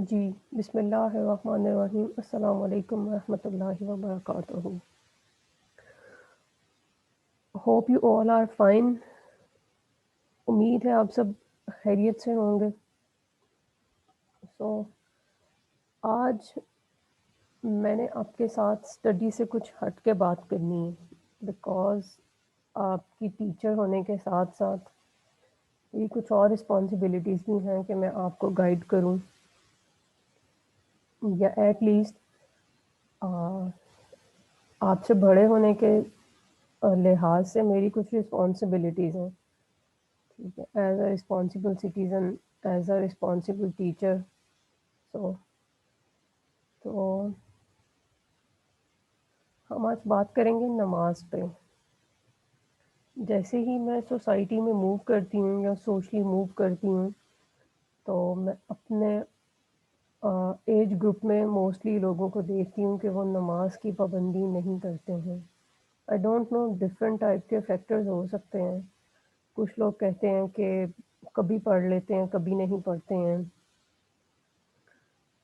जी, बिस्मिल्लाहिर्रहमानिर्रहीम। अस्सलाम वालेकुम रहमतुल्लाहि व बरकातुहू। Hope you all are fine. उम्मीद है आप सब खैरियत से होंगे। सो आज मैंने आपके साथ स्टडी से कुछ हट के बात करनी है, बिकॉज़ आपकी टीचर होने के साथ-साथ ये कुछ और रिस्पॉन्सिबिलिटीज़ भी हैं कि मैं आपको गाइड करूँ या एट लीस्ट अ, आपसे बड़े होने के लिहाज से मेरी कुछ रिस्पॉन्सिबिलिटीज़ हैं। ठीक है, as a responsible citizen, as a responsible teacher. So तो हम आज बात करेंगे नमाज़ पे। जैसे ही मैं सोसाइटी में मूव करती हूँ या सोशली मूव करती हूँ, तो मैं अपने एज ग्रुप में मोस्टली लोगों को देखती हूँ कि वो नमाज़ की पाबंदी नहीं करते हैं। I don't know, different type के फैक्टर्स हो सकते हैं। कुछ लोग कहते हैं कि कभी पढ़ लेते हैं, कभी नहीं पढ़ते हैं,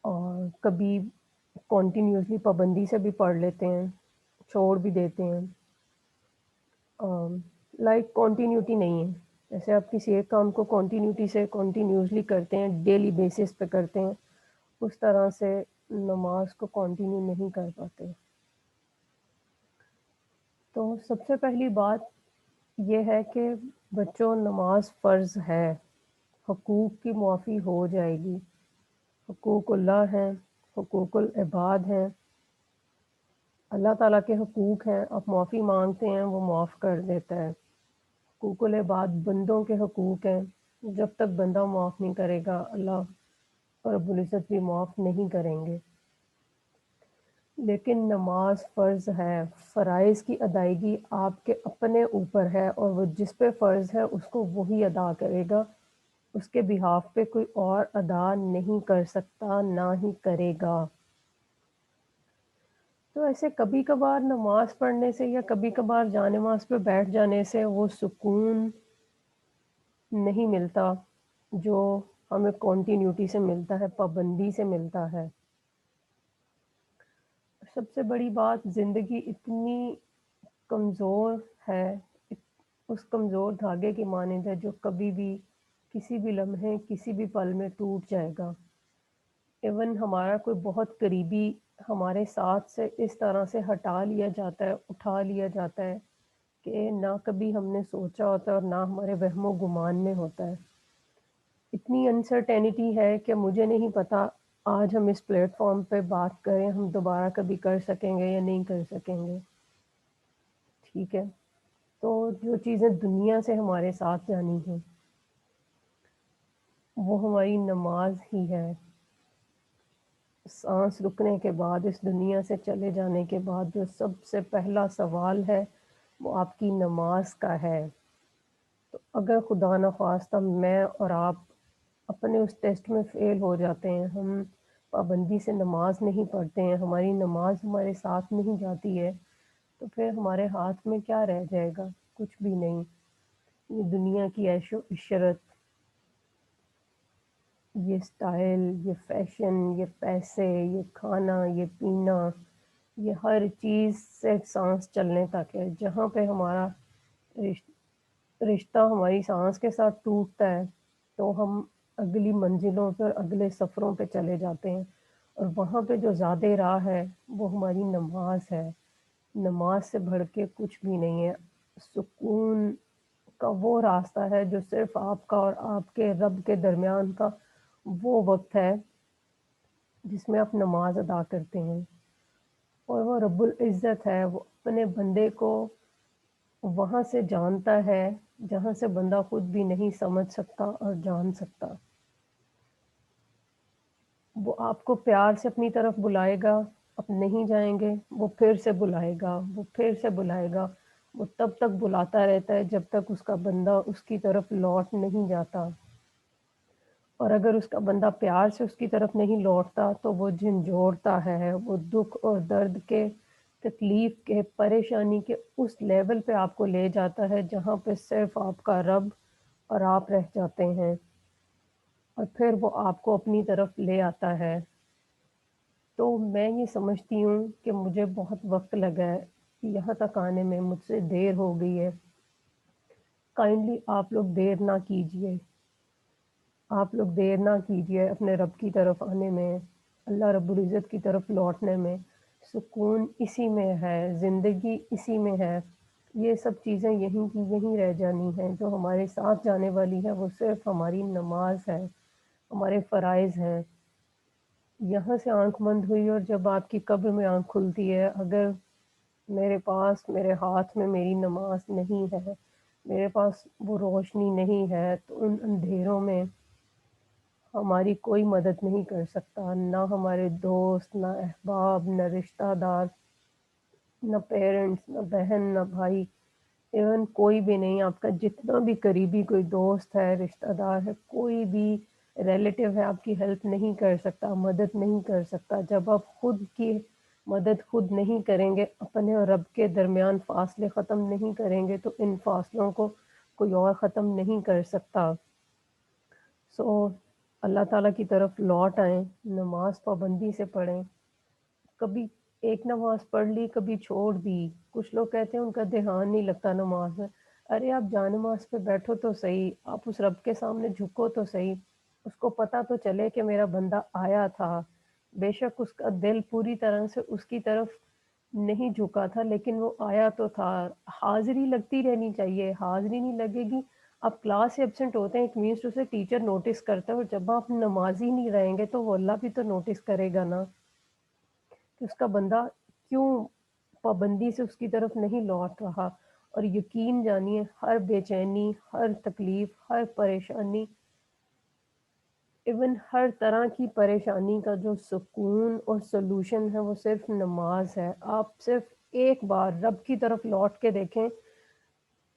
और कभी कॉन्टिन्यूअसली पाबंदी से भी पढ़ लेते हैं, छोड़ भी देते हैं। लाइक कॉन्टिन्यूटी नहीं है। जैसे आप किसी एक काम को कॉन्टिन्यूटी से कॉन्टिन्यूअसली करते हैं, डेली बेसिस पे करते हैं, उस तरह से नमाज को कंटिन्यू नहीं कर पाते। तो सबसे पहली बात ये है कि बच्चों, नमाज फ़र्ज़ है, हुकूक की मुआफ़ी हो जाएगी। हुकूकुल्लाह हैं, हुकूकुल इबाद हैं, अल्लाह ताला के हुकूक हैं, आप माफ़ी माँगते हैं, वो माफ़ कर देता है। हुकूकुल इबाद बंदों के हुकूक हैं, जब तक बंदा माफ़ नहीं करेगा, अल्लाह रब्बुल इज़्ज़त भी माफ़ नहीं करेंगे। लेकिन नमाज फ़र्ज़ है, फ़राइज़ की अदायगी आपके अपने ऊपर है, और वो जिस पे फ़र्ज़ है उसको वही अदा करेगा, उसके बिहाफ़ पे कोई और अदा नहीं कर सकता, ना ही करेगा। तो ऐसे कभी-कभार नमाज़ पढ़ने से या कभी-कभार जानमाज़ पे बैठ जाने से वो सुकून नहीं मिलता, जो हमें कॉन्टिन्यूटी से मिलता है, पाबंदी से मिलता है। सबसे बड़ी बात, ज़िंदगी इतनी कमज़ोर है, इत उस कमज़ोर धागे की मानिंद है जो कभी भी, किसी भी लम्हे, किसी भी पल में टूट जाएगा। इवन हमारा कोई बहुत करीबी हमारे साथ से इस तरह से हटा लिया जाता है, उठा लिया जाता है कि ना कभी हमने सोचा होता है और ना हमारे वहमो-गुमान में होता है। इतनी अनसर्टेनिटी है कि मुझे नहीं पता आज हम इस प्लेटफ़ॉर्म पे बात करें, हम दोबारा कभी कर सकेंगे या नहीं कर सकेंगे, ठीक है? तो जो चीज़ें दुनिया से हमारे साथ जानी हैं, वो हमारी नमाज़ ही है। साँस रुकने के बाद, इस दुनिया से चले जाने के बाद जो सबसे पहला सवाल है, वो आपकी नमाज़ का है। तो अगर खुदा न ख़वास्ता मैं और आप अपने उस टेस्ट में फ़ेल हो जाते हैं, हम पाबंदी से नमाज़ नहीं पढ़ते हैं, हमारी नमाज़ हमारे साथ नहीं जाती है, तो फिर हमारे हाथ में क्या रह जाएगा? कुछ भी नहीं। ये दुनिया की ऐशो-इशरत, ये स्टाइल, ये फ़ैशन, ये पैसे, ये खाना, ये पीना, ये हर चीज़ सिर्फ़ साँस चलने तक है। जहाँ पे हमारा रिश रिश्ता हमारी साँस के साथ टूटता है, तो हम अगली मंज़िलों पे और अगले सफ़रों पे चले जाते हैं, और वहाँ पे जो ज़ाद राह है, वो हमारी नमाज़ है। नमाज़ से बढ़ के कुछ भी नहीं है। सुकून का वो रास्ता है जो सिर्फ़ आपका और आपके रब के दरमियान का वो वक़्त है, जिसमें आप नमाज़ अदा करते हैं, और वो रब्बुल इज़्ज़त है, वो अपने बंदे को वहाँ से जानता है, जहाँ से बंदा खुद भी नहीं समझ सकता और जान सकता। वो आपको प्यार से अपनी तरफ बुलाएगा, आप नहीं जाएँगे, वो फिर से बुलाएगा, वो फिर से बुलाएगा। वो तब तक बुलाता रहता है जब तक उसका बंदा उसकी तरफ लौट नहीं जाता। और अगर उसका बंदा प्यार से उसकी तरफ नहीं लौटता, तो वो झंझोड़ता है, वो दुःख और दर्द के, तकलीफ़ के, परेशानी के उस लेवल पे आपको ले जाता है, जहाँ पे सिर्फ़ आपका रब और आप रह जाते हैं। और फिर वो आपको अपनी तरफ ले आता है। तो मैं ये समझती हूँ कि मुझे बहुत वक़्त लगा है, यहाँ तक आने में मुझसे देर हो गई है। काइंडली आप लोग देर ना कीजिए। आप लोग देर ना कीजिए अपने रब की तरफ आने में, अल्लाह रब्बुल इज़्ज़त की तरफ लौटने में। सुकून इसी में है, ज़िंदगी इसी में है। ये सब चीज़ें यहीं की यहीं रह जानी हैं, जो हमारे साथ जाने वाली है वो सिर्फ़ हमारी नमाज़ है, हमारे फ़राइज़ हैं। यहाँ से आँख बंद हुई और जब आपकी कब्र में आँख खुलती है, अगर मेरे पास मेरे हाथ में मेरी नमाज़ नहीं है, मेरे पास वो रोशनी नहीं है, तो उन अंधेरों में हमारी कोई मदद नहीं कर सकता, ना हमारे दोस्त, ना अहबाब, ना रिश्तेदार, ना पेरेंट्स, ना बहन, ना भाई, इवन कोई भी नहीं। आपका जितना भी करीबी कोई दोस्त है, रिश्तेदार है, कोई भी रिलेटिव है, आपकी हेल्प नहीं कर सकता, मदद नहीं कर सकता। जब आप खुद की मदद खुद नहीं करेंगे, अपने और रब के दरमियान फ़ासले ख़त्म नहीं करेंगे, तो इन फ़ासलों को कोई और ख़त्म नहीं कर सकता। सो अल्लाह ताला की तरफ लौट आएँ, नमाज़ पाबंदी से पढ़ें। कभी एक नमाज़ पढ़ ली, कभी छोड़ दी। कुछ लोग कहते हैं उनका ध्यान नहीं लगता नमाज़ में। अरे आप जानमाज़ पे बैठो तो सही, आप उस रब के सामने झुको तो सही। उसको पता तो चले कि मेरा बंदा आया था। बेशक उसका दिल पूरी तरह से उसकी तरफ नहीं झुका था, लेकिन वो आया तो था। हाज़िरी लगती रहनी चाहिए, हाज़िरी नहीं लगेगी, आप क्लास से एब्सेंट होते हैं, इट मीन्स टू से टीचर नोटिस करता है, और जब आप नमाज़ी ही नहीं रहेंगे तो वो अल्लाह भी तो नोटिस करेगा ना, कि उसका बंदा क्यों पाबंदी से उसकी तरफ नहीं लौट रहा। और यकीन जानिए, हर बेचैनी, हर तकलीफ़, हर परेशानी, इवन हर तरह की परेशानी का जो सुकून और सॉल्यूशन है वो सिर्फ़ नमाज़ है। आप सिर्फ़ एक बार रब की तरफ लौट के देखें,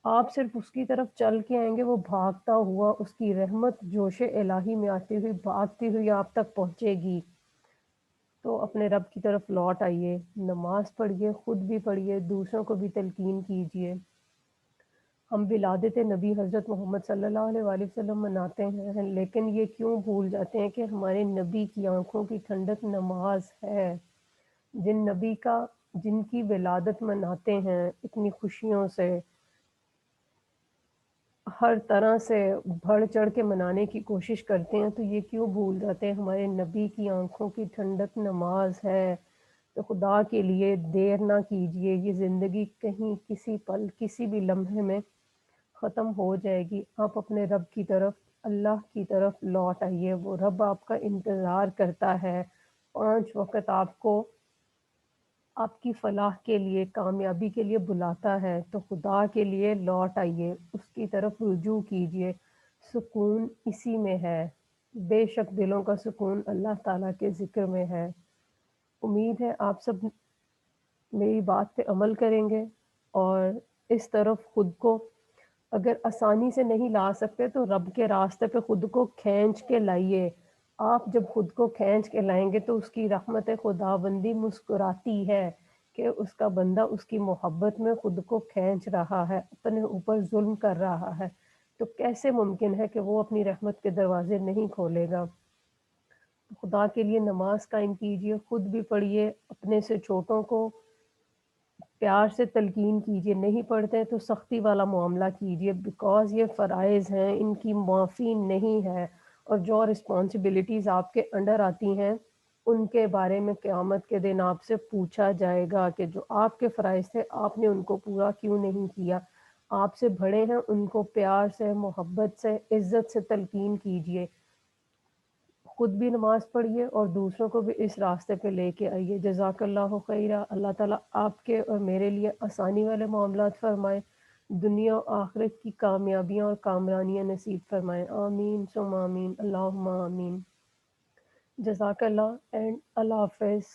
आप सिर्फ़ उसकी तरफ चल के आएँगे, वो भागता हुआ उसकी रहमत जोश इलाही में आती हुई, भागती हुई आप तक पहुँचेगी। तो अपने रब की तरफ लौट आइए, नमाज़ पढ़िए, खुद भी पढ़िए, दूसरों को भी तलकीन कीजिए। हम विलादत नबी हज़रत मोहम्मद सल्लल्लाहु अलैहि वसल्लम मनाते हैं, लेकिन ये क्यों भूल जाते हैं कि हमारे नबी की आँखों की ठंडक नमाज़ है। जिन नबी का जिनकी विलादत मनाते हैं इतनी खुशियों से, हर तरह से बढ़-चढ़ के मनाने की कोशिश करते हैं, तो ये क्यों भूल जाते हैं हमारे नबी की आँखों की ठंडक नमाज़ है। तो खुदा के लिए देर ना कीजिए, ये ज़िंदगी कहीं किसी पल, किसी भी लम्हे में ख़त्म हो जाएगी। आप अपने रब की तरफ, अल्लाह की तरफ लौट आइए, वो रब आपका इंतज़ार करता है। 5 वक़्त आपको आपकी फ़लाह के लिए, कामयाबी के लिए बुलाता है, तो खुदा के लिए लौट आइए, उसकी तरफ रुजू कीजिए। सुकून इसी में है। बेशक दिलों का सुकून अल्लाह ताला के ज़िक्र में है। उम्मीद है आप सब मेरी बात पे अमल करेंगे और इस तरफ खुद को अगर आसानी से नहीं ला सकते तो रब के रास्ते पे खुद को खींच के लाइए। आप जब खुद को खींच के लाएँगे तो उसकी रहमत खुदाबंदी मुस्कुराती है कि उसका बंदा उसकी मोहब्बत में खुद को खींच रहा है, अपने ऊपर ज़ुल्म कर रहा है। तो कैसे मुमकिन है कि वो अपनी रहमत के दरवाज़े नहीं खोलेगा? खुदा के लिए नमाज़ कायम कीजिए, खुद भी पढ़िए, अपने से छोटों को प्यार से तलकीन कीजिए, नहीं पढ़ते हैं तो सख्ती वाला मामला कीजिए, बिकॉज़ ये फ़राइज़ हैं, इनकी माफ़ी नहीं है। और जो रिस्पॉन्सिबिलिटीज़ आपके अंडर आती हैं, उनके बारे में क़यामत के दिन आपसे पूछा जाएगा कि जो आपके फ़राइज़ थे, आपने उनको पूरा क्यों नहीं किया। आपसे बड़े हैं, उनको प्यार से, मोहब्बत से, इज़्ज़त से तलकीन कीजिए। खुद भी नमाज़ पढ़िए और दूसरों को भी इस रास्ते पे लेके आइए। जज़ाकल्लाहु खैरा। अल्लाह ताला आपके और मेरे लिए आसानी वाले मामलात फ़रमाए, दुनिया और आखिरत की कामयाबियाँ और कामरानियाँ नसीब फ़रमाए। आमीन सुम्मा आमीन, अल्लाहुम्मा आमीन। जज़ाकल्लाह एंड अल्लाह हाफ़िज़।